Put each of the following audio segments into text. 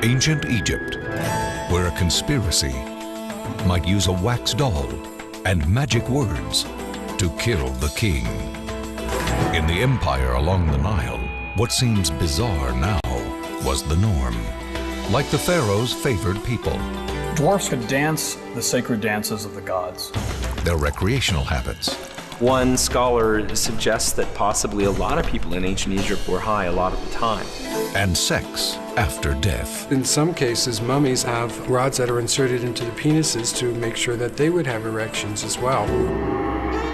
Ancient Egypt, where a conspiracy might use a wax doll and magic words to kill the king. In the empire along the Nile, what seems bizarre now was the norm. Like the pharaoh's favored people. Dwarfs could dance the sacred dances of the gods. Their recreational habits. One scholar suggests that possibly a lot of people in ancient Egypt were high a lot of the time. And sex after death. In some cases, mummies have rods that are inserted into the penises to make sure that they would have erections as well.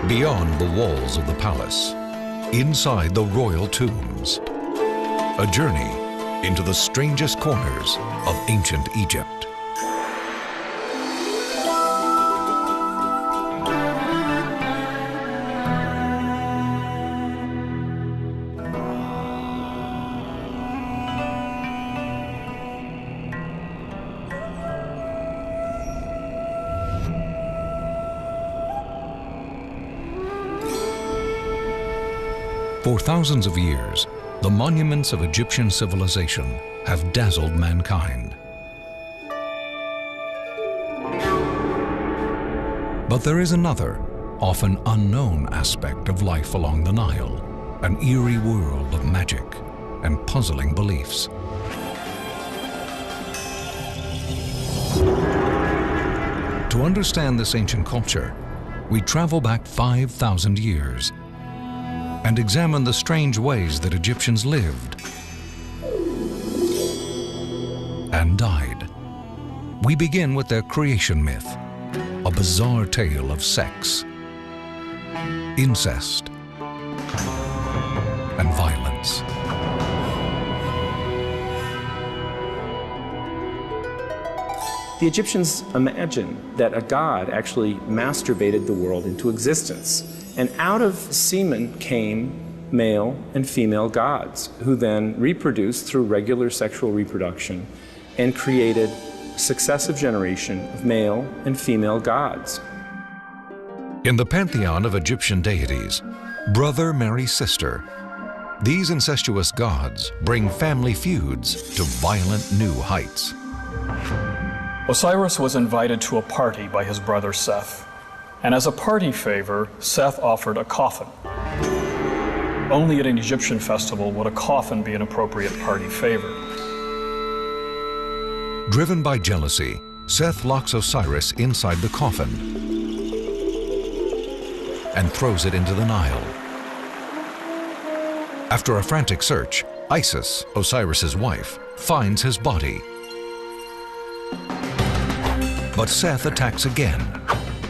Beyond the walls of the palace, inside the royal tombs, a journey into the strangest corners of ancient Egypt. For thousands of years, the monuments of Egyptian civilization have dazzled mankind. But there is another, often unknown aspect of life along the Nile, an eerie world of magic and puzzling beliefs. To understand this ancient culture, we travel back 5,000 years and examine the strange ways that Egyptians lived and died. We begin with their creation myth, a bizarre tale of sex, incest, and violence. The Egyptians imagined that a god actually masturbated the world into existence. And out of semen came male and female gods, who then reproduced through regular sexual reproduction and created a successive generation of male and female gods. In the pantheon of Egyptian deities, brother marries sister. These incestuous gods bring family feuds to violent new heights. Osiris was invited to a party by his brother Seth. And as a party favor, Seth offered a coffin. Only at an Egyptian festival would a coffin be an appropriate party favor. Driven by jealousy, Seth locks Osiris inside the coffin and throws it into the Nile. After a frantic search, Isis, Osiris's wife, finds his body. But Seth attacks again.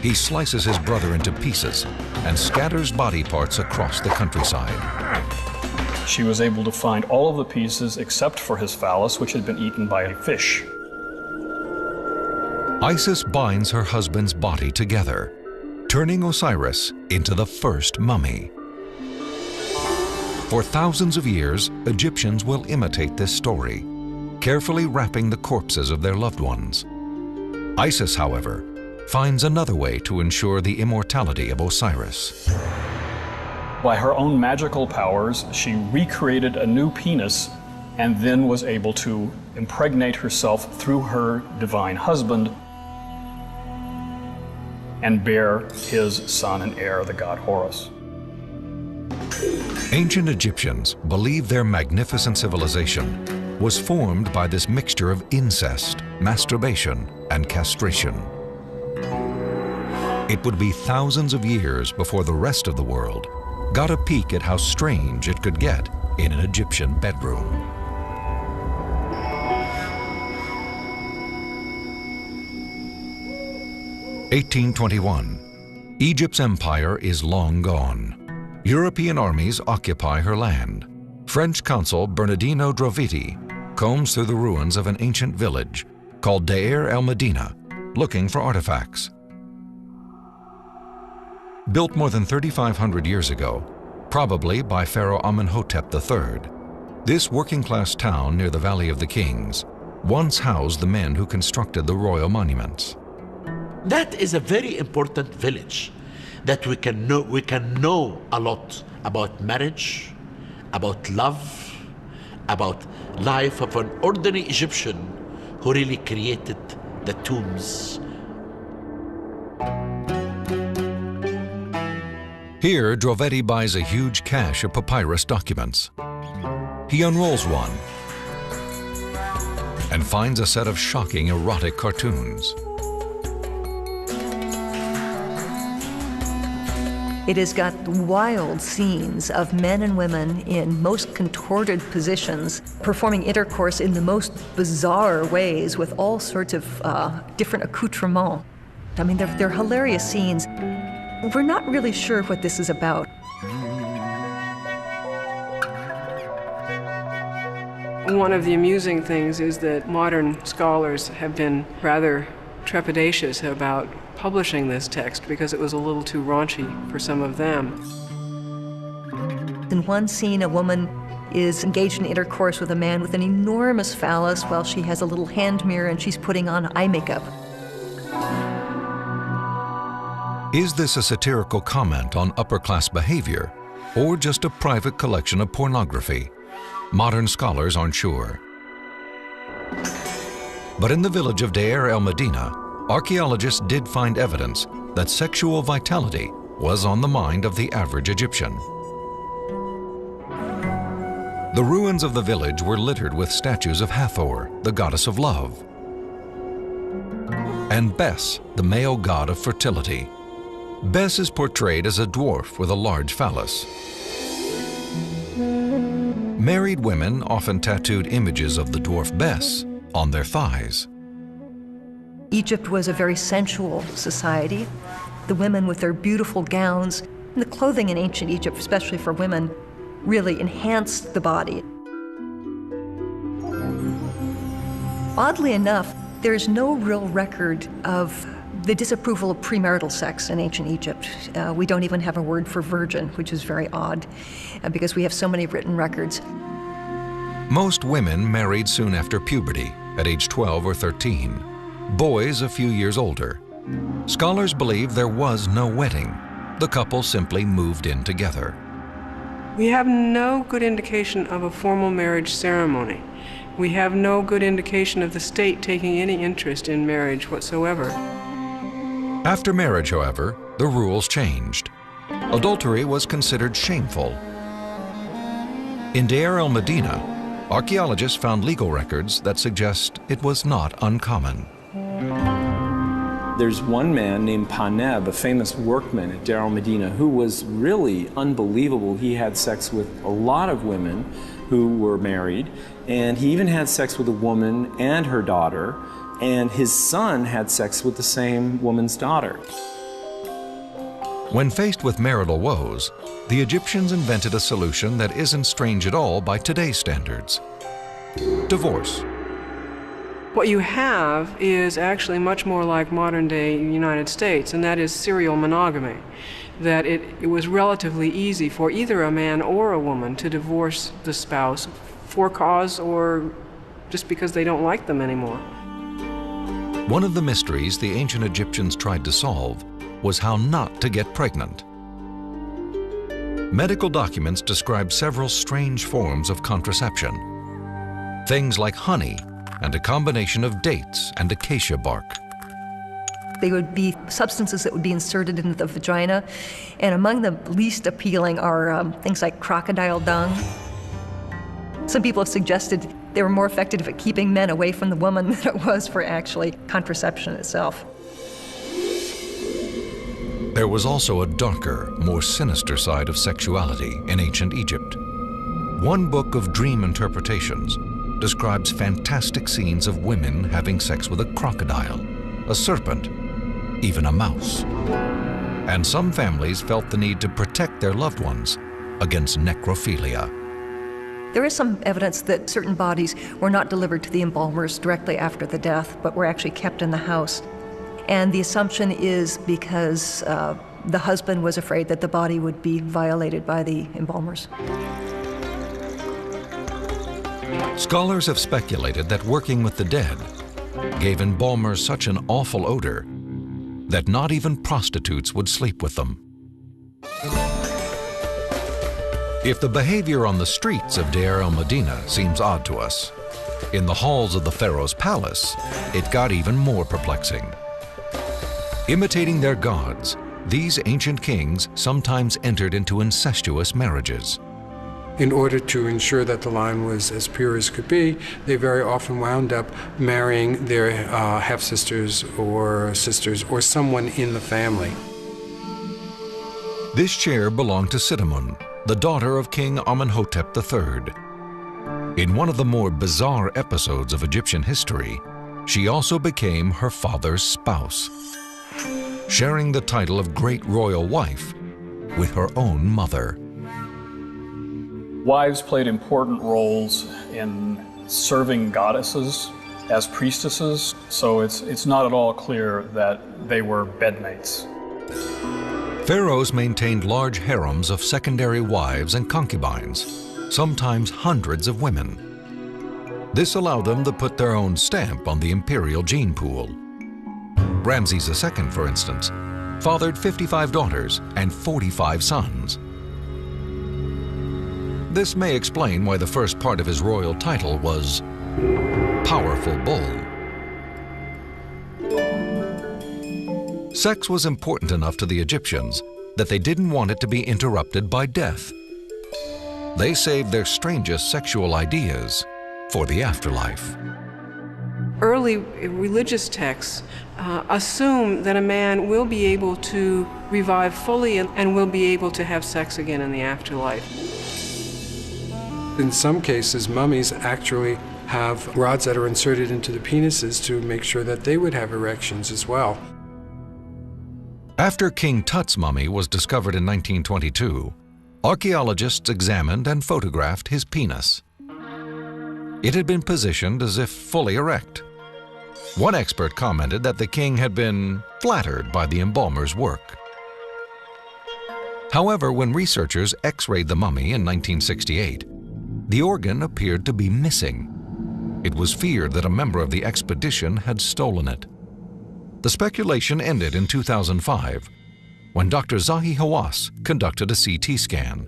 He slices his brother into pieces and scatters body parts across the countryside. She was able to find all of the pieces except for his phallus, which had been eaten by a fish. Isis binds her husband's body together, turning Osiris into the first mummy. For thousands of years, Egyptians will imitate this story, carefully wrapping the corpses of their loved ones. Isis, however, finds another way to ensure the immortality of Osiris. By her own magical powers, she recreated a new penis and then was able to impregnate herself through her divine husband and bear his son and heir, the god Horus. Ancient Egyptians believed their magnificent civilization was formed by this mixture of incest, masturbation, and castration. It would be thousands of years before the rest of the world got a peek at how strange it could get in an Egyptian bedroom. (1821). Egypt's empire is long gone. European armies occupy her land. French consul Bernardino Droviti combs through the ruins of an ancient village called Deir el-Medina, looking for artifacts. Built more than 3,500 years ago, probably by Pharaoh Amenhotep III, this working-class town near the Valley of the Kings once housed the men who constructed the royal monuments. That is a very important village that we can know a lot about marriage, about love, about life of an ordinary Egyptian who really created the tombs. Here, Drovetti buys a huge cache of papyrus documents. He unrolls one and finds a set of shocking erotic cartoons. It has got wild scenes of men and women in most contorted positions, performing intercourse in the most bizarre ways with all sorts of different accoutrements. I mean, they're hilarious scenes. We're not really sure what this is about. One of the amusing things is that modern scholars have been rather trepidatious about publishing this text because it was a little too raunchy for some of them. In one scene, a woman is engaged in intercourse with a man with an enormous phallus while she has a little hand mirror and she's putting on eye makeup. Is this a satirical comment on upper-class behavior or just a private collection of pornography? Modern scholars aren't sure. But in the village of Deir el-Medina, archaeologists did find evidence that sexual vitality was on the mind of the average Egyptian. The ruins of the village were littered with statues of Hathor, the goddess of love, and Bes, the male god of fertility. Bes is portrayed as a dwarf with a large phallus. Married women often tattooed images of the dwarf Bes on their thighs. Egypt was a very sensual society. The women with their beautiful gowns, and the clothing in ancient Egypt, especially for women, really enhanced the body. Oddly enough, there's no real record of the disapproval of premarital sex in ancient Egypt. We don't even have a word for virgin, which is very odd, because we have so many written records. Most women married soon after puberty, at age 12 or 13. Boys a few years older. Scholars believe there was no wedding. The couple simply moved in together. We have no good indication of a formal marriage ceremony. We have no good indication of the state taking any interest in marriage whatsoever. After marriage, however, the rules changed. Adultery was considered shameful. In Deir el-Medina, archaeologists found legal records that suggest it was not uncommon. There's one man named Paneb, a famous workman at Deir el-Medina, who was really unbelievable. He had sex with a lot of women who were married, and he even had sex with a woman and her daughter, and his son had sex with the same woman's daughter. When faced with marital woes, the Egyptians invented a solution that isn't strange at all by today's standards: divorce. What you have is actually much more like modern-day United States, and that is serial monogamy. That it was relatively easy for either a man or a woman to divorce the spouse for cause or just because they don't like them anymore. One of the mysteries the ancient Egyptians tried to solve was how not to get pregnant. Medical documents describe several strange forms of contraception. Things like honey and a combination of dates and acacia bark. They would be substances that would be inserted into the vagina, and among the least appealing are things like crocodile dung. Some people have suggested they were more effective at keeping men away from the woman than it was for actually contraception itself. There was also a darker, more sinister side of sexuality in ancient Egypt. One book of dream interpretations describes fantastic scenes of women having sex with a crocodile, a serpent, even a mouse. And some families felt the need to protect their loved ones against necrophilia. There is some evidence that certain bodies were not delivered to the embalmers directly after the death, but were actually kept in the house. And the assumption is because the husband was afraid that the body would be violated by the embalmers. Scholars have speculated that working with the dead gave embalmers such an awful odor that not even prostitutes would sleep with them. If the behavior on the streets of Deir el-Medina seems odd to us, In the halls of the pharaoh's palace, it got even more perplexing. Imitating their gods, these ancient kings sometimes entered into incestuous marriages. In order to ensure that the line was as pure as could be, they very often wound up marrying their half-sisters or sisters or someone in the family. This chair belonged to Sittamun, the daughter of King Amenhotep III. In one of the more bizarre episodes of Egyptian history, she also became her father's spouse, sharing the title of Great Royal Wife with her own mother. Wives played important roles in serving goddesses as priestesses, so it's not at all clear that they were bedmates. Pharaohs maintained large harems of secondary wives and concubines, sometimes hundreds of women. This allowed them to put their own stamp on the imperial gene pool. Ramses II, for instance, fathered 55 daughters and 45 sons. This may explain why the first part of his royal title was Powerful Bull. Sex was important enough to the Egyptians that they didn't want it to be interrupted by death. They saved their strangest sexual ideas for the afterlife. Early religious texts assume that a man will be able to revive fully and will be able to have sex again in the afterlife. In some cases, mummies actually have rods that are inserted into the penises to make sure that they would have erections as well. After King Tut's mummy was discovered in 1922, archaeologists examined and photographed his penis. It had been positioned as if fully erect. One expert commented that the king had been flattered by the embalmer's work. However, when researchers X-rayed the mummy in 1968, the organ appeared to be missing. It was feared that a member of the expedition had stolen it. The speculation ended in 2005, when Dr. Zahi Hawass conducted a CT scan.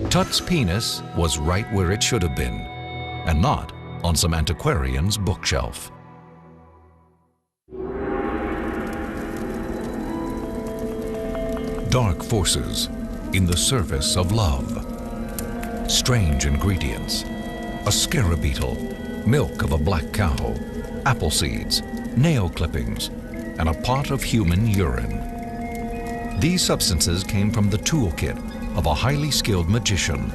Tut's penis was right where it should have been, and not on some antiquarian's bookshelf. Dark forces in the service of love. Strange ingredients: a scarab beetle, milk of a black cow, apple seeds, nail clippings, and a pot of human urine. These substances came from the toolkit of a highly skilled magician.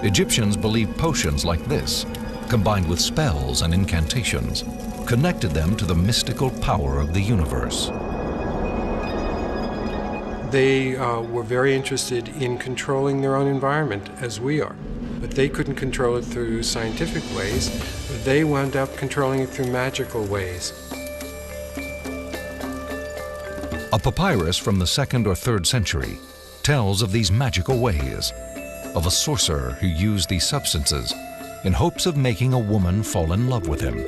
Egyptians believed potions like this, combined with spells and incantations, connected them to the mystical power of the universe. They were very interested in controlling their own environment, as we are. But they couldn't control it through scientific ways. They wound up controlling it through magical ways. A papyrus from the 2nd or 3rd century tells of these magical ways, of a sorcerer who used these substances in hopes of making a woman fall in love with him.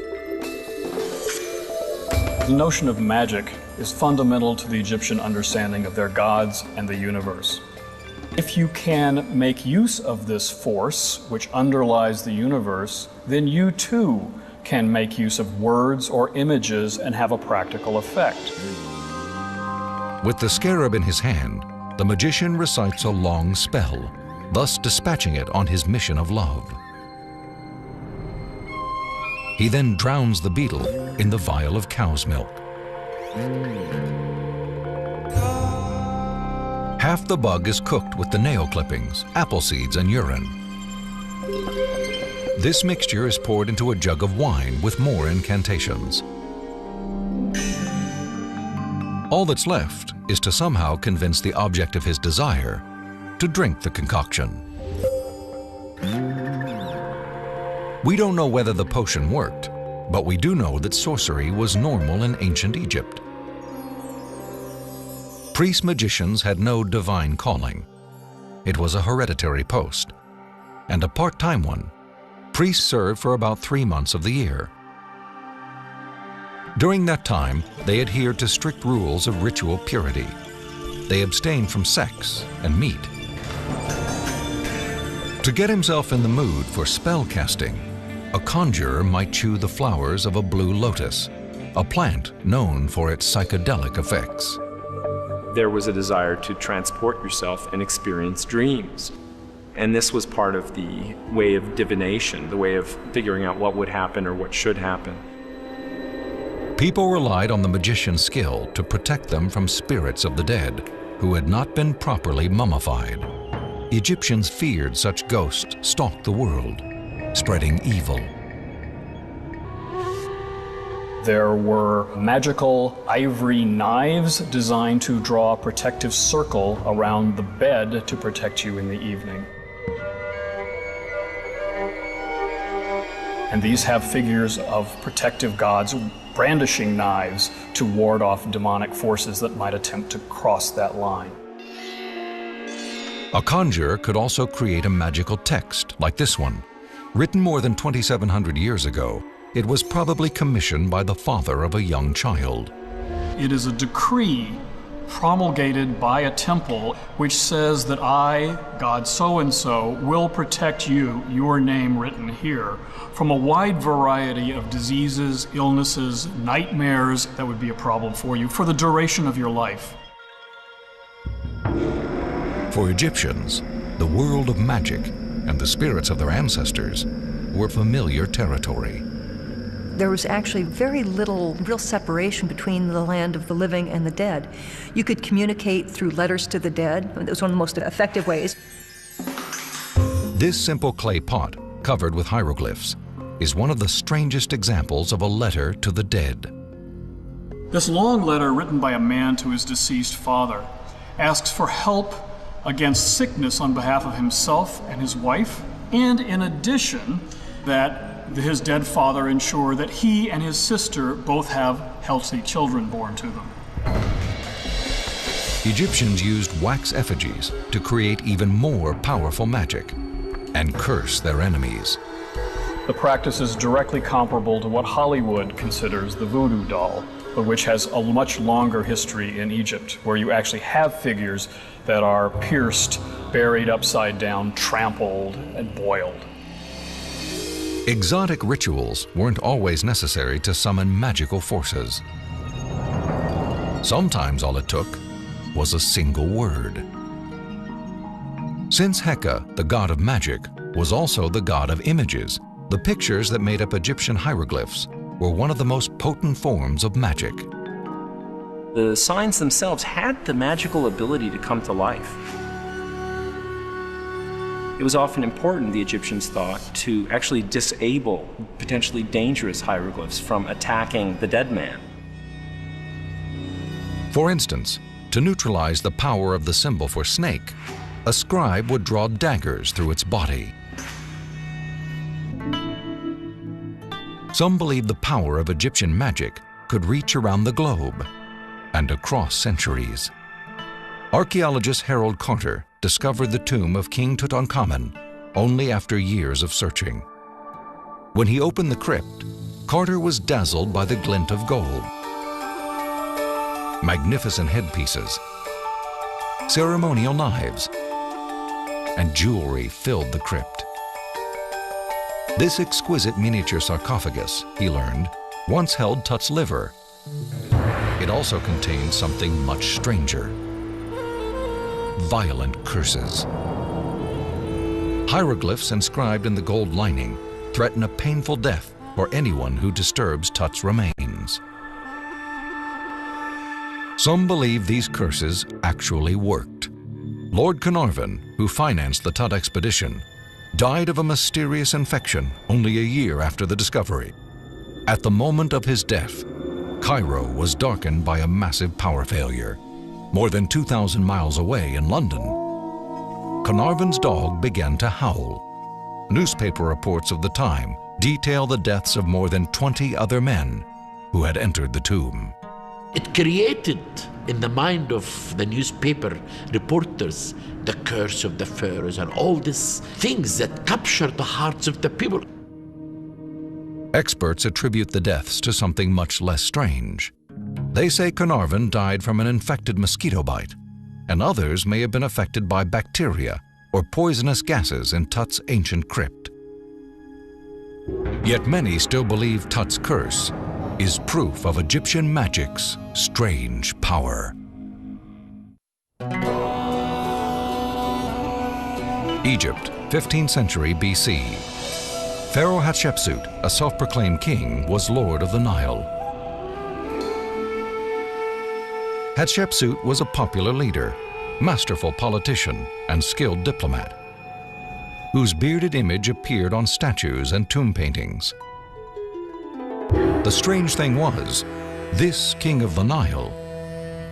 The notion of magic is fundamental to the Egyptian understanding of their gods and the universe. If you can make use of this force which underlies the universe, then you too can make use of words or images and have a practical effect. With the scarab in his hand, the magician recites a long spell, thus dispatching it on his mission of love. He then drowns the beetle in the vial of cow's milk. Half the bug is cooked with the nail clippings, apple seeds, and urine. This mixture is poured into a jug of wine with more incantations. All that's left is to somehow convince the object of his desire to drink the concoction. We don't know whether the potion worked, but we do know that sorcery was normal in ancient Egypt. Priest-magicians had no divine calling. It was a hereditary post, and a part-time one. Priests served for about 3 months of the year. During that time, they adhered to strict rules of ritual purity. They abstained from sex and meat. To get himself in the mood for spell casting, a conjurer might chew the flowers of a blue lotus, a plant known for its psychedelic effects. There was a desire to transport yourself and experience dreams. And this was part of the way of divination, the way of figuring out what would happen or what should happen. People relied on the magician's skill to protect them from spirits of the dead who had not been properly mummified. Egyptians feared such ghosts stalked the world, spreading evil. There were magical ivory knives designed to draw a protective circle around the bed to protect you in the evening. And these have figures of protective gods brandishing knives to ward off demonic forces that might attempt to cross that line. A conjurer could also create a magical text like this one. Written more than 2,700 years ago, it was probably commissioned by the father of a young child. It is a decree promulgated by a temple which says that I, God so-and-so, will protect you, your name written here, from a wide variety of diseases, illnesses, nightmares that would be a problem for you for the duration of your life. For Egyptians, the world of magic and the spirits of their ancestors were familiar territory. There was actually very little real separation between the land of the living and the dead. You could communicate through letters to the dead. It was one of the most effective ways. This simple clay pot, covered with hieroglyphs, is one of the strangest examples of a letter to the dead. This long letter written by a man to his deceased father asks for help against sickness on behalf of himself and his wife, and in addition, that his dead father ensure that he and his sister both have healthy children born to them. Egyptians used wax effigies to create even more powerful magic and curse their enemies. The practice is directly comparable to what Hollywood considers the voodoo doll, but which has a much longer history in Egypt, where you actually have figures that are pierced, buried upside down, trampled, and boiled. Exotic rituals weren't always necessary to summon magical forces. Sometimes all it took was a single word. Since Heka, the god of magic, was also the god of images, the pictures that made up Egyptian hieroglyphs were one of the most potent forms of magic. The signs themselves had the magical ability to come to life. It was often important, the Egyptians thought, to actually disable potentially dangerous hieroglyphs from attacking the dead man. For instance, to neutralize the power of the symbol for snake, a scribe would draw daggers through its body. Some believed the power of Egyptian magic could reach around the globe and across centuries. Archaeologist Harold Carter discovered the tomb of King Tutankhamun only after years of searching. When he opened the crypt, Carter was dazzled by the glint of gold. Magnificent headpieces, ceremonial knives, and jewelry filled the crypt. This exquisite miniature sarcophagus, he learned, once held Tut's liver. It also contained something much stranger: violent curses. Hieroglyphs inscribed in the gold lining threaten a painful death for anyone who disturbs Tut's remains. Some believe these curses actually worked. Lord Carnarvon, who financed the Tut expedition, died of a mysterious infection only a year after the discovery. At the moment of his death, Cairo was darkened by a massive power failure. More than 2,000 miles away in London, Carnarvon's dog began to howl. Newspaper reports of the time detail the deaths of more than 20 other men who had entered the tomb. It created in the mind of the newspaper reporters the curse of the pharaohs and all these things that captured the hearts of the people. Experts attribute the deaths to something much less strange. They say Carnarvon died from an infected mosquito bite, and others may have been affected by bacteria or poisonous gases in Tut's ancient crypt. Yet many still believe Tut's curse is proof of Egyptian magic's strange power. Egypt, 15th century BC. Pharaoh Hatshepsut, a self-proclaimed king, was lord of the Nile. Hatshepsut was a popular leader, masterful politician, and skilled diplomat, whose bearded image appeared on statues and tomb paintings. The strange thing was, this king of the Nile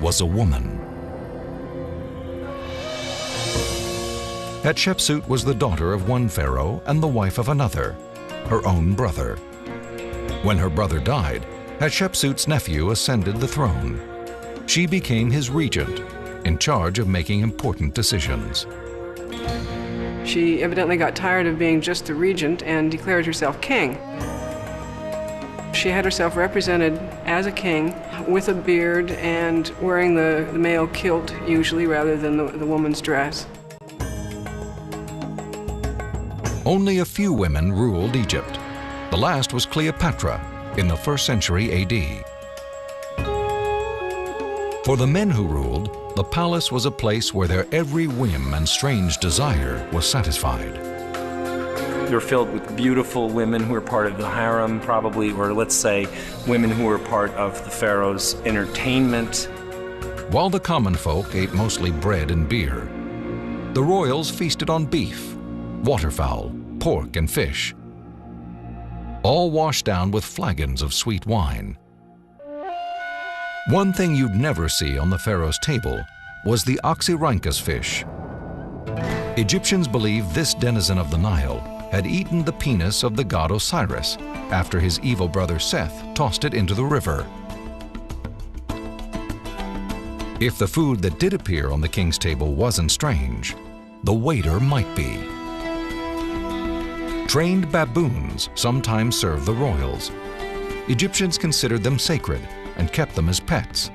was a woman. Hatshepsut was the daughter of one pharaoh and the wife of another, her own brother. When her brother died, Hatshepsut's nephew ascended the throne. She became his regent, in charge of making important decisions. She evidently got tired of being just the regent and declared herself king. She had herself represented as a king with a beard and wearing the male kilt usually rather than the woman's dress. Only a few women ruled Egypt. The last was Cleopatra in the 1st century AD. For the men who ruled, the palace was a place where their every whim and strange desire was satisfied. They were filled with beautiful women who were part of the harem, probably, or let's say women who were part of the pharaoh's entertainment. While the common folk ate mostly bread and beer, the royals feasted on beef, waterfowl, pork, and fish, all washed down with flagons of sweet wine. One thing you'd never see on the pharaoh's table was the Oxyrhynchus fish. Egyptians believed this denizen of the Nile had eaten the penis of the god Osiris after his evil brother Seth tossed it into the river. If the food that did appear on the king's table wasn't strange, the waiter might be. Trained baboons sometimes served the royals. Egyptians considered them sacred and kept them as pets.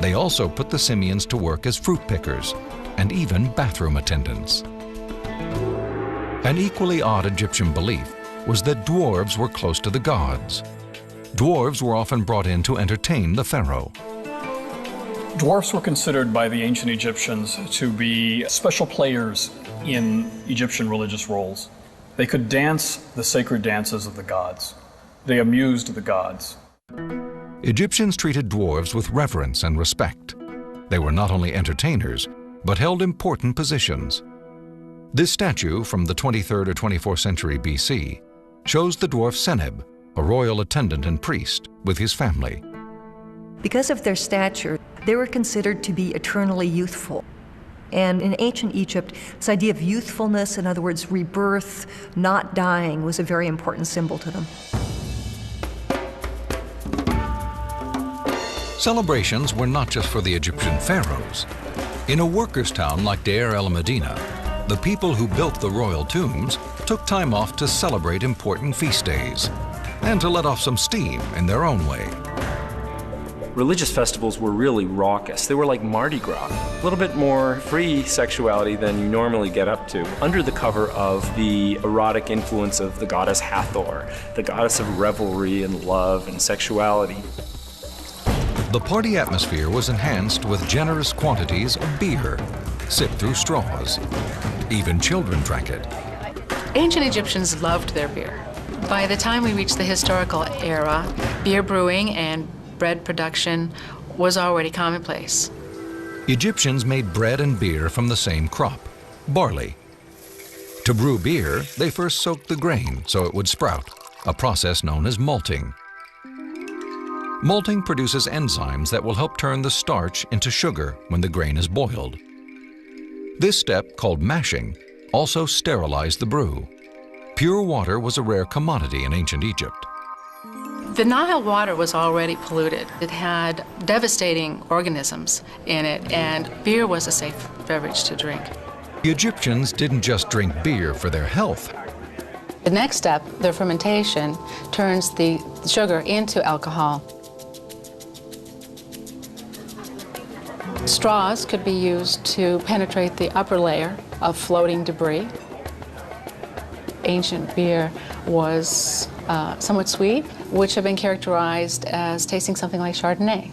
They also put the simians to work as fruit pickers and even bathroom attendants. An equally odd Egyptian belief was that dwarves were close to the gods. Dwarves were often brought in to entertain the pharaoh. Dwarfs were considered by the ancient Egyptians to be special players in Egyptian religious roles. They could dance the sacred dances of the gods. They amused the gods. Egyptians treated dwarves with reverence and respect. They were not only entertainers, but held important positions. This statue from the 23rd or 24th century BC shows the dwarf Seneb, a royal attendant and priest, with his family. Because of their stature, they were considered to be eternally youthful. And in ancient Egypt, this idea of youthfulness, in other words, rebirth, not dying, was a very important symbol to them. Celebrations were not just for the Egyptian pharaohs. In a workers' town like Deir el-Medina, the people who built the royal tombs took time off to celebrate important feast days and to let off some steam in their own way. Religious festivals were really raucous. They were like Mardi Gras, a little bit more free sexuality than you normally get up to, under the cover of the erotic influence of the goddess Hathor, the goddess of revelry and love and sexuality. The party atmosphere was enhanced with generous quantities of beer, sipped through straws. Even children drank it. Ancient Egyptians loved their beer. By the time we reached the historical era, beer brewing and bread production was already commonplace. Egyptians made bread and beer from the same crop, barley. To brew beer, they first soaked the grain so it would sprout, a process known as malting. Malting produces enzymes that will help turn the starch into sugar when the grain is boiled. This step, called mashing, also sterilized the brew. Pure water was a rare commodity in ancient Egypt. The Nile water was already polluted. It had devastating organisms in it, and beer was a safe beverage to drink. The Egyptians didn't just drink beer for their health. The next step, the fermentation, turns the sugar into alcohol. Straws could be used to penetrate the upper layer of floating debris. Ancient beer was somewhat sweet, which have been characterized as tasting something like Chardonnay.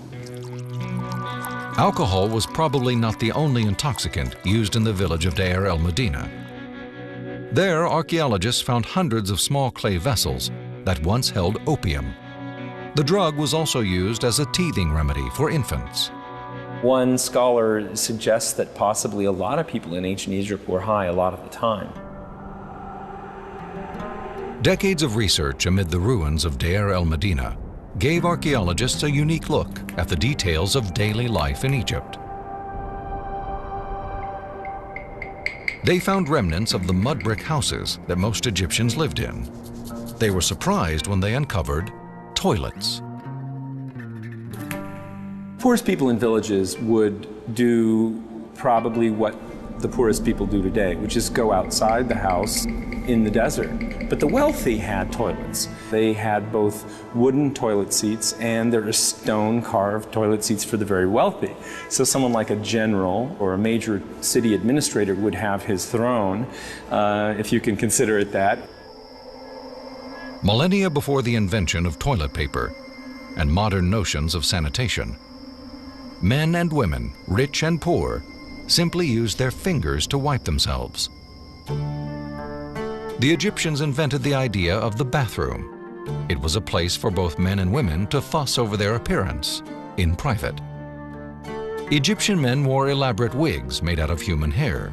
Alcohol was probably not the only intoxicant used in the village of Deir el-Medina. There, archaeologists found hundreds of small clay vessels that once held opium. The drug was also used as a teething remedy for infants. One scholar suggests that possibly a lot of people in ancient Egypt were high a lot of the time. Decades of research amid the ruins of Deir el-Medina gave archaeologists a unique look at the details of daily life in Egypt. They found remnants of the mud brick houses that most Egyptians lived in. They were surprised when they uncovered toilets. Poorest people in villages would do probably what the poorest people do today, which is go outside the house in the desert. But the wealthy had toilets. They had both wooden toilet seats and there are stone-carved toilet seats for the very wealthy. So someone like a general or a major city administrator would have his throne, if you can consider it that. Millennia before the invention of toilet paper and modern notions of sanitation, men and women, rich and poor, simply used their fingers to wipe themselves. The Egyptians invented the idea of the bathroom. It was a place for both men and women to fuss over their appearance in private. Egyptian men wore elaborate wigs made out of human hair.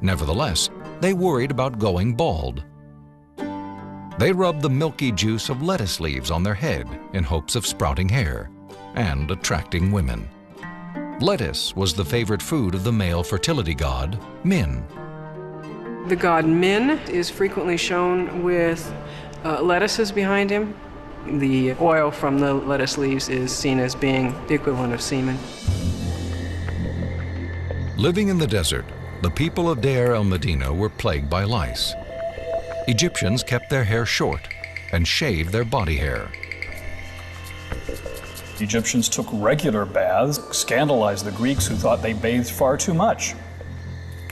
Nevertheless, they worried about going bald. They rubbed the milky juice of lettuce leaves on their head in hopes of sprouting hair and attracting women. Lettuce was the favorite food of the male fertility god, Min. The god Min is frequently shown with lettuces behind him. The oil from the lettuce leaves is seen as being the equivalent of semen. Living in the desert, the people of Deir el-Medina were plagued by lice. Egyptians kept their hair short and shaved their body hair. The Egyptians took regular baths, scandalized the Greeks who thought they bathed far too much.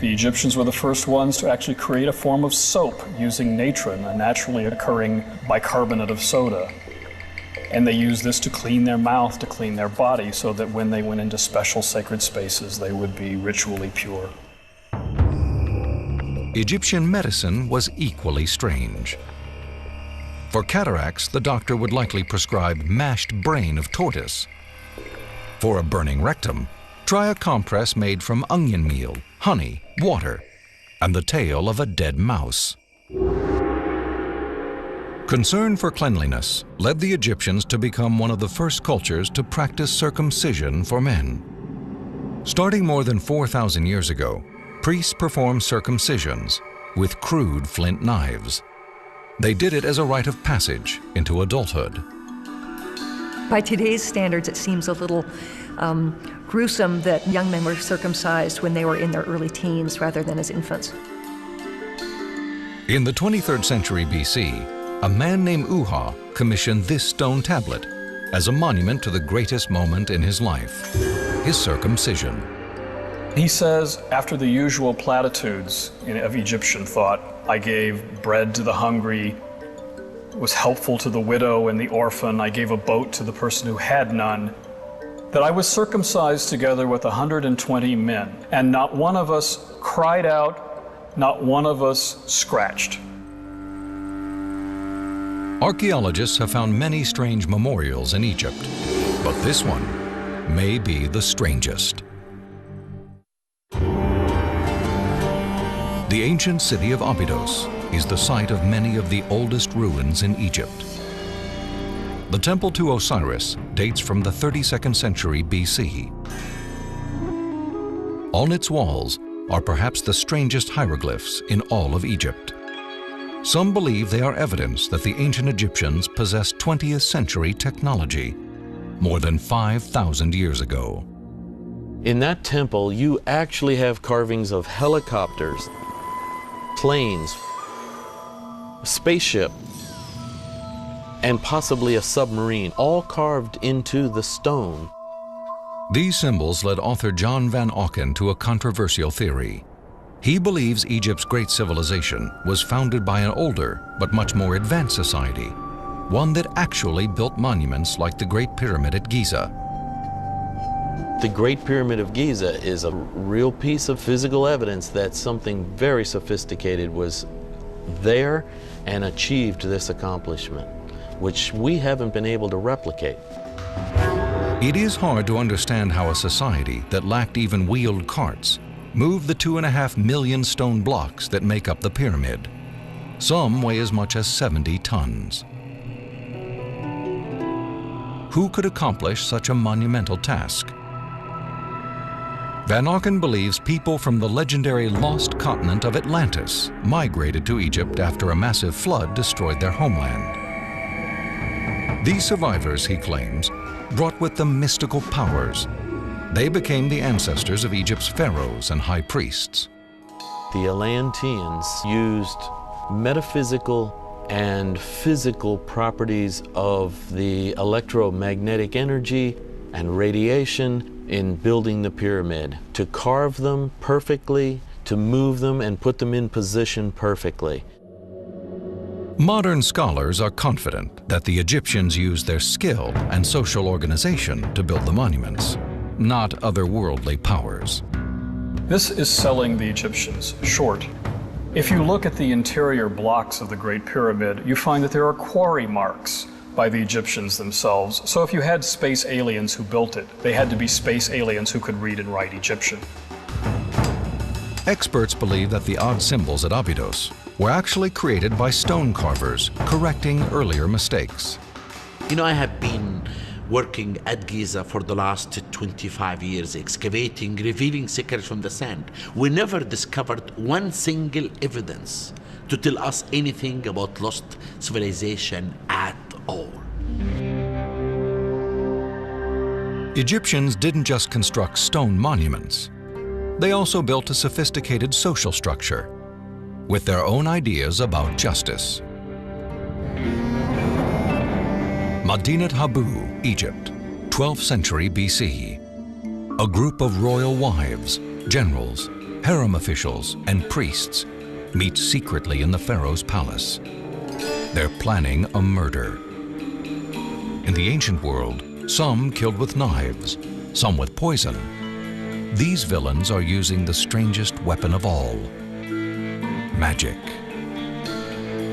The Egyptians were the first ones to actually create a form of soap using natron, a naturally occurring bicarbonate of soda. And they used this to clean their mouth, to clean their body, so that when they went into special sacred spaces, they would be ritually pure. Egyptian medicine was equally strange. For cataracts, the doctor would likely prescribe mashed brain of tortoise. For a burning rectum, try a compress made from onion meal, honey, water, and the tail of a dead mouse. Concern for cleanliness led the Egyptians to become one of the first cultures to practice circumcision for men. Starting more than 4,000 years ago, priests performed circumcisions with crude flint knives. They did it as a rite of passage into adulthood. By today's standards, it seems a little gruesome that young men were circumcised when they were in their early teens rather than as infants. In the 23rd century BC, a man named Uha commissioned this stone tablet as a monument to the greatest moment in his life, his circumcision. He says, after the usual platitudes of Egyptian thought, I gave bread to the hungry, was helpful to the widow and the orphan, I gave a boat to the person who had none, that I was circumcised together with 120 men, and not one of us cried out, not one of us scratched. Archaeologists have found many strange memorials in Egypt, but this one may be the strangest. The ancient city of Abydos is the site of many of the oldest ruins in Egypt. The temple to Osiris dates from the 32nd century BC. On its walls are perhaps the strangest hieroglyphs in all of Egypt. Some believe they are evidence that the ancient Egyptians possessed 20th century technology more than 5,000 years ago. In that temple, you actually have carvings of helicopters, planes, a spaceship, and possibly a submarine, all carved into the stone. These symbols led author John Van Auken to a controversial theory. He believes Egypt's great civilization was founded by an older but much more advanced society, one that actually built monuments like the Great Pyramid at Giza. The Great Pyramid of Giza is a real piece of physical evidence that something very sophisticated was there and achieved this accomplishment, which we haven't been able to replicate. It is hard to understand how a society that lacked even wheeled carts moved the 2.5 million stone blocks that make up the pyramid. Some weigh as much as 70 tons. Who could accomplish such a monumental task? Van Auken believes people from the legendary lost continent of Atlantis migrated to Egypt after a massive flood destroyed their homeland. These survivors, he claims, brought with them mystical powers. They became the ancestors of Egypt's pharaohs and high priests. The Atlanteans used metaphysical and physical properties of the electromagnetic energy and radiation in building the pyramid, to carve them perfectly, to move them and put them in position perfectly. Modern scholars are confident that the Egyptians used their skill and social organization to build the monuments, not otherworldly powers. This is selling the Egyptians short. If you look at the interior blocks of the Great Pyramid, you find that there are quarry marks by the Egyptians themselves. So if you had space aliens who built it, they had to be space aliens who could read and write Egyptian. Experts believe that the odd symbols at Abydos were actually created by stone carvers, correcting earlier mistakes. You know, I have been working at Giza for the last 25 years, excavating, revealing secrets from the sand. We never discovered one single evidence to tell us anything about lost civilization at all. Egyptians didn't just construct stone monuments. They also built a sophisticated social structure with their own ideas about justice. Medinet Habu, Egypt, 12th century BC. A group of royal wives, generals, harem officials, and priests meet secretly in the pharaoh's palace. They're planning a murder. In the ancient world, some killed with knives, some with poison. These villains are using the strangest weapon of all, magic.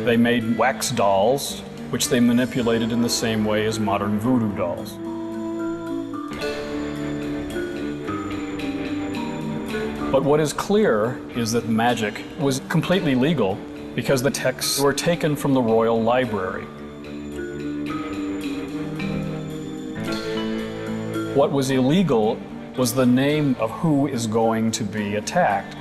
They made wax dolls, which they manipulated in the same way as modern voodoo dolls. But what is clear is that magic was completely legal because the texts were taken from the royal library. What was illegal was the name of who is going to be attacked.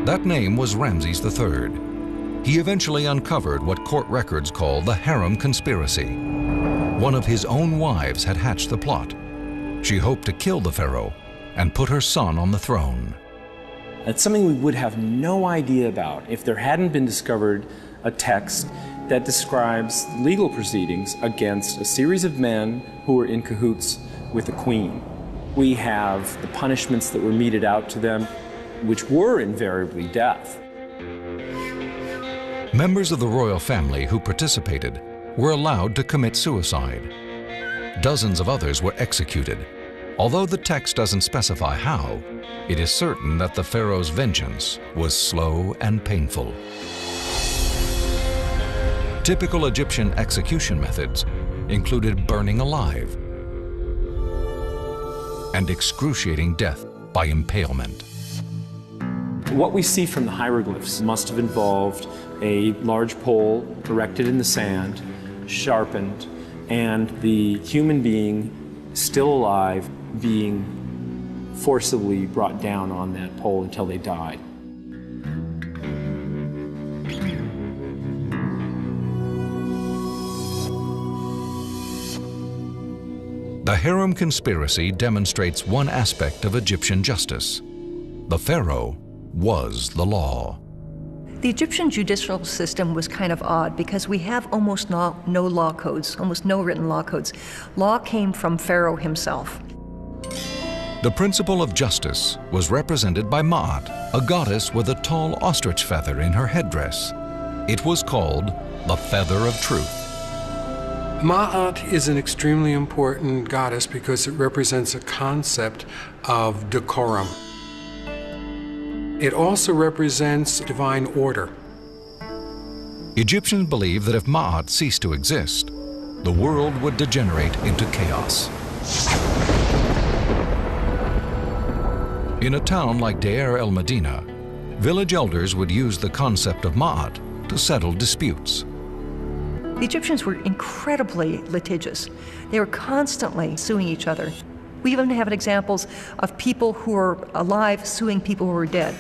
That name was Ramses III. He eventually uncovered what court records call the harem conspiracy. One of his own wives had hatched the plot. She hoped to kill the pharaoh and put her son on the throne. That's something we would have no idea about if there hadn't been discovered a text that describes legal proceedings against a series of men who were in cahoots with the queen. We have the punishments that were meted out to them, which were invariably death. Members of the royal family who participated were allowed to commit suicide. Dozens of others were executed. Although the text doesn't specify how, it is certain that the pharaoh's vengeance was slow and painful. Typical Egyptian execution methods included burning alive and excruciating death by impalement. What we see from the hieroglyphs must have involved a large pole erected in the sand, sharpened, and the human being still alive being forcibly brought down on that pole until they died. The harem conspiracy demonstrates one aspect of Egyptian justice. The pharaoh was the law. The Egyptian judicial system was kind of odd because we have almost no law codes, almost no written law codes. Law came from Pharaoh himself. The principle of justice was represented by Ma'at, a goddess with a tall ostrich feather in her headdress. It was called the Feather of Truth. Ma'at is an extremely important goddess because it represents a concept of decorum. It also represents divine order. Egyptians believed that if Ma'at ceased to exist, the world would degenerate into chaos. In a town like Deir el-Medina, village elders would use the concept of Ma'at to settle disputes. The Egyptians were incredibly litigious. They were constantly suing each other. We even have examples of people who are alive suing people who are dead.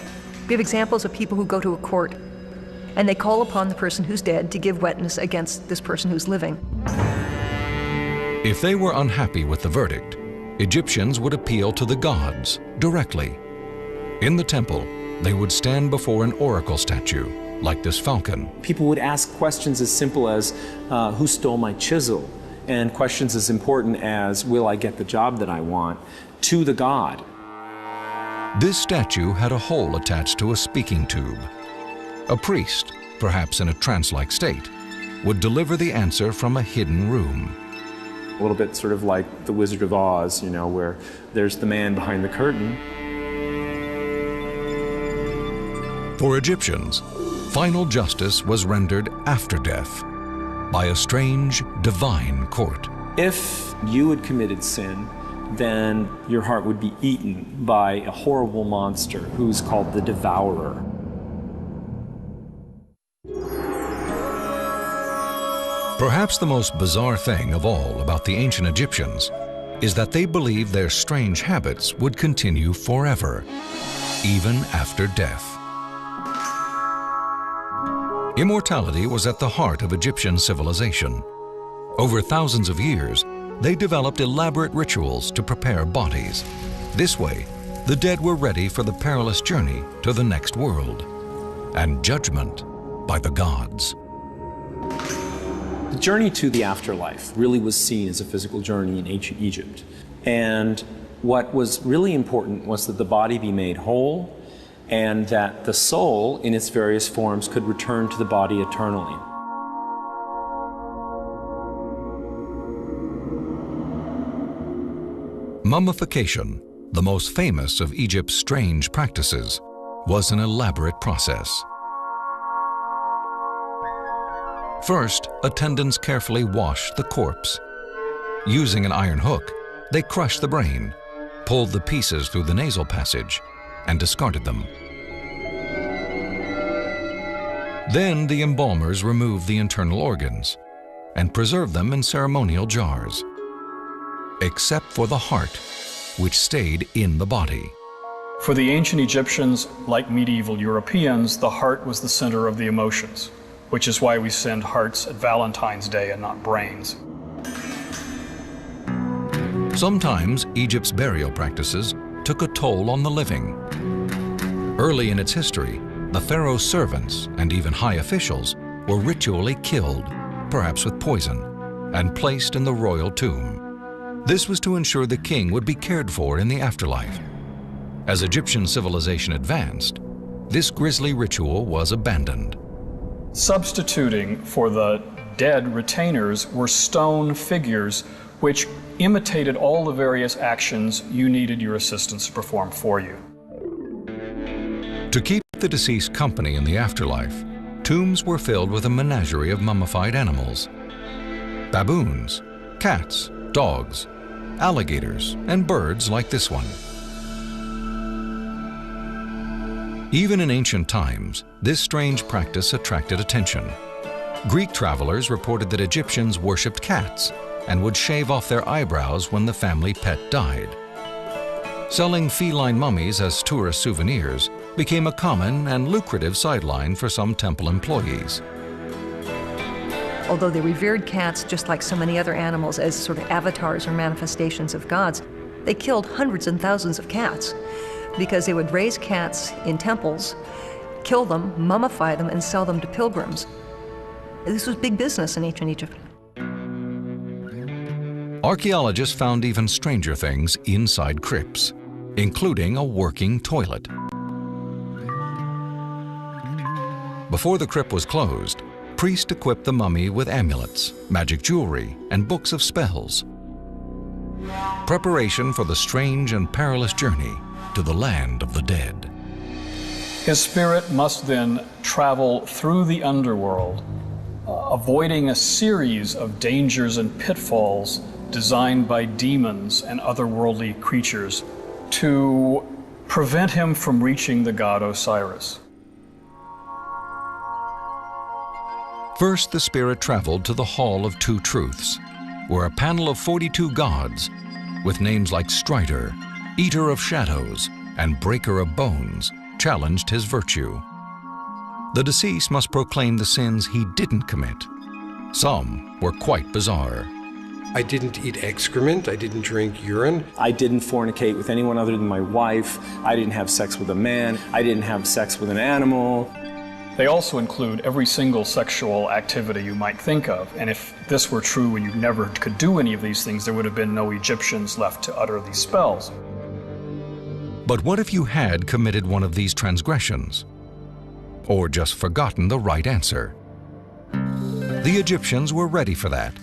We have examples of people who go to a court and they call upon the person who's dead to give witness against this person who's living. If they were unhappy with the verdict, Egyptians would appeal to the gods directly. In the temple, they would stand before an oracle statue, like this falcon. People would ask questions as simple as, who stole my chisel? And questions as important as, will I get the job that I want? To the god. This statue had a hole attached to a speaking tube. A priest, perhaps in a trance-like state, would deliver the answer from a hidden room. A little bit sort of like the Wizard of Oz, you know, where there's the man behind the curtain. For Egyptians, final justice was rendered after death by a strange divine court. If you had committed sin, then your heart would be eaten by a horrible monster who's called the Devourer. Perhaps the most bizarre thing of all about the ancient Egyptians is that they believed their strange habits would continue forever, even after death. Immortality was at the heart of Egyptian civilization. Over thousands of years, they developed elaborate rituals to prepare bodies. This way, the dead were ready for the perilous journey to the next world and judgment by the gods. The journey to the afterlife really was seen as a physical journey in ancient Egypt. And what was really important was that the body be made whole and that the soul, in its various forms, could return to the body eternally. Mummification, the most famous of Egypt's strange practices, was an elaborate process. First, attendants carefully washed the corpse. Using an iron hook, they crushed the brain, pulled the pieces through the nasal passage, and discarded them. Then the embalmers removed the internal organs and preserved them in ceremonial jars, except for the heart, which stayed in the body. For the ancient Egyptians, like medieval Europeans, the heart was the center of the emotions, which is why we send hearts at Valentine's Day and not brains. Sometimes Egypt's burial practices took a toll on the living. Early in its history, the pharaoh's servants and even high officials were ritually killed, perhaps with poison, and placed in the royal tomb. This was to ensure the king would be cared for in the afterlife. As Egyptian civilization advanced, this grisly ritual was abandoned. Substituting for the dead retainers were stone figures which imitated all the various actions you needed your assistants to perform for you. To keep the deceased company in the afterlife, tombs were filled with a menagerie of mummified animals: baboons, cats, dogs, alligators, and birds like this one. Even in ancient times, this strange practice attracted attention. Greek travelers reported that Egyptians worshipped cats and would shave off their eyebrows when the family pet died. Selling feline mummies as tourist souvenirs became a common and lucrative sideline for some temple employees. Although they revered cats just like so many other animals as sort of avatars or manifestations of gods, they killed hundreds and thousands of cats because they would raise cats in temples kill them, mummify them, and sell them to pilgrims. This was big business in ancient Egypt. Archaeologists found even stranger things inside crypts, including a working toilet. Before the crypt was closed, priests equipped the mummy with amulets, magic jewelry, and books of spells. Preparation for the strange and perilous journey to the land of the dead. His spirit must then travel through the underworld, avoiding a series of dangers and pitfalls designed by demons and otherworldly creatures to prevent him from reaching the god Osiris. First, the spirit traveled to the Hall of Two Truths, where a panel of 42 gods, with names like Strider, Eater of Shadows, and Breaker of Bones, challenged his virtue. The deceased must proclaim the sins he didn't commit. Some were quite bizarre. I didn't eat excrement, I didn't drink urine. I didn't fornicate with anyone other than my wife. I didn't have sex with a man. I didn't have sex with an animal. They also include every single sexual activity you might think of. And if this were true and you never could do any of these things, there would have been no Egyptians left to utter these spells. But what if you had committed one of these transgressions? Or just forgotten the right answer? The Egyptians were ready for that.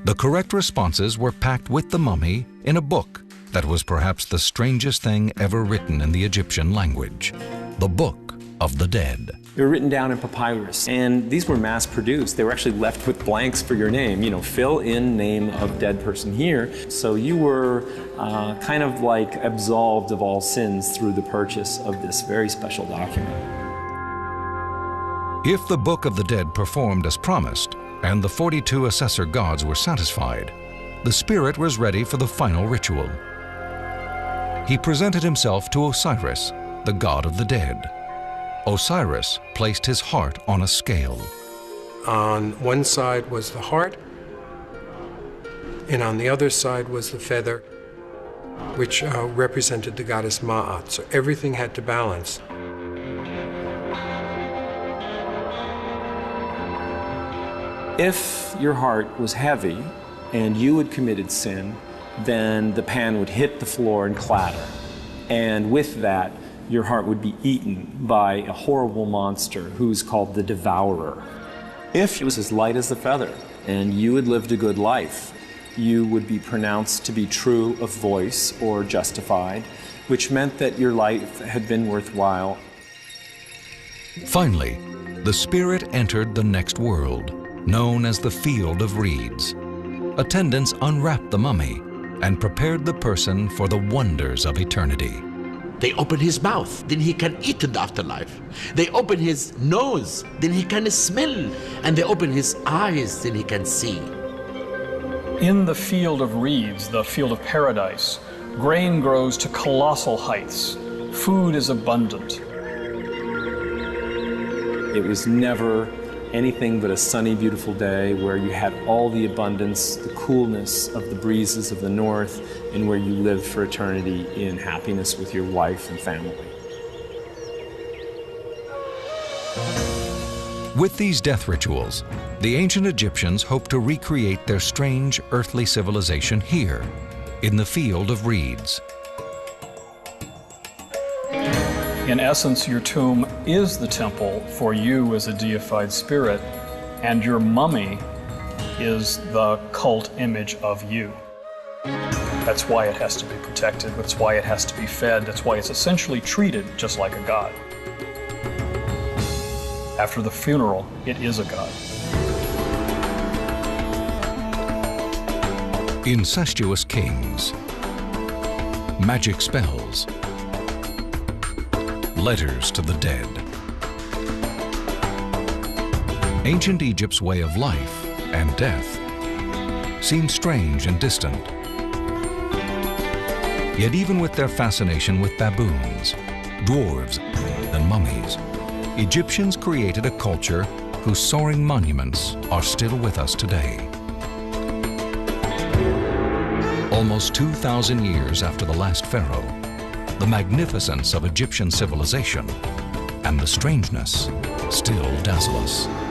The correct responses were packed with the mummy in a book that was perhaps the strangest thing ever written in the Egyptian language, the Book of the Dead. They were written down in papyrus, and these were mass-produced. They were actually left with blanks for your name. You know, fill in name of dead person here. So you were kind of like absolved of all sins through the purchase of this very special document. If the Book of the Dead performed as promised, and the 42 assessor gods were satisfied, the spirit was ready for the final ritual. He presented himself to Osiris, the god of the dead. Osiris placed his heart on a scale. On one side was the heart, and on the other side was the feather, which represented the goddess Ma'at. So everything had to balance. If your heart was heavy and you had committed sin, then the pan would hit the floor and clatter. And with that, your heart would be eaten by a horrible monster who's called the Devourer. If it was as light as a feather and you had lived a good life, you would be pronounced to be true of voice or justified, which meant that your life had been worthwhile. Finally, the spirit entered the next world, known as the Field of Reeds. Attendants unwrapped the mummy and prepared the person for the wonders of eternity. They open his mouth, then he can eat in the afterlife. They open his nose, then he can smell. And they open his eyes, then he can see. In the Field of Reeds, the field of paradise, grain grows to colossal heights. Food is abundant. It was never anything but a sunny, beautiful day where you had all the abundance, the coolness of the breezes of the north, and where you lived for eternity in happiness with your wife and family. With these death rituals, the ancient Egyptians hoped to recreate their strange earthly civilization here, in the Field of Reeds. In essence, your tomb is the temple for you as a deified spirit, and your mummy is the cult image of you. That's why it has to be protected, that's why it has to be fed, that's why it's essentially treated just like a god. After the funeral, it is a god. Incestuous kings, magic spells, letters to the dead. Ancient Egypt's way of life and death seemed strange and distant. Yet even with their fascination with baboons, dwarves, and mummies, Egyptians created a culture whose soaring monuments are still with us today. Almost 2,000 years after the last pharaoh, the magnificence of Egyptian civilization and the strangeness still dazzle us.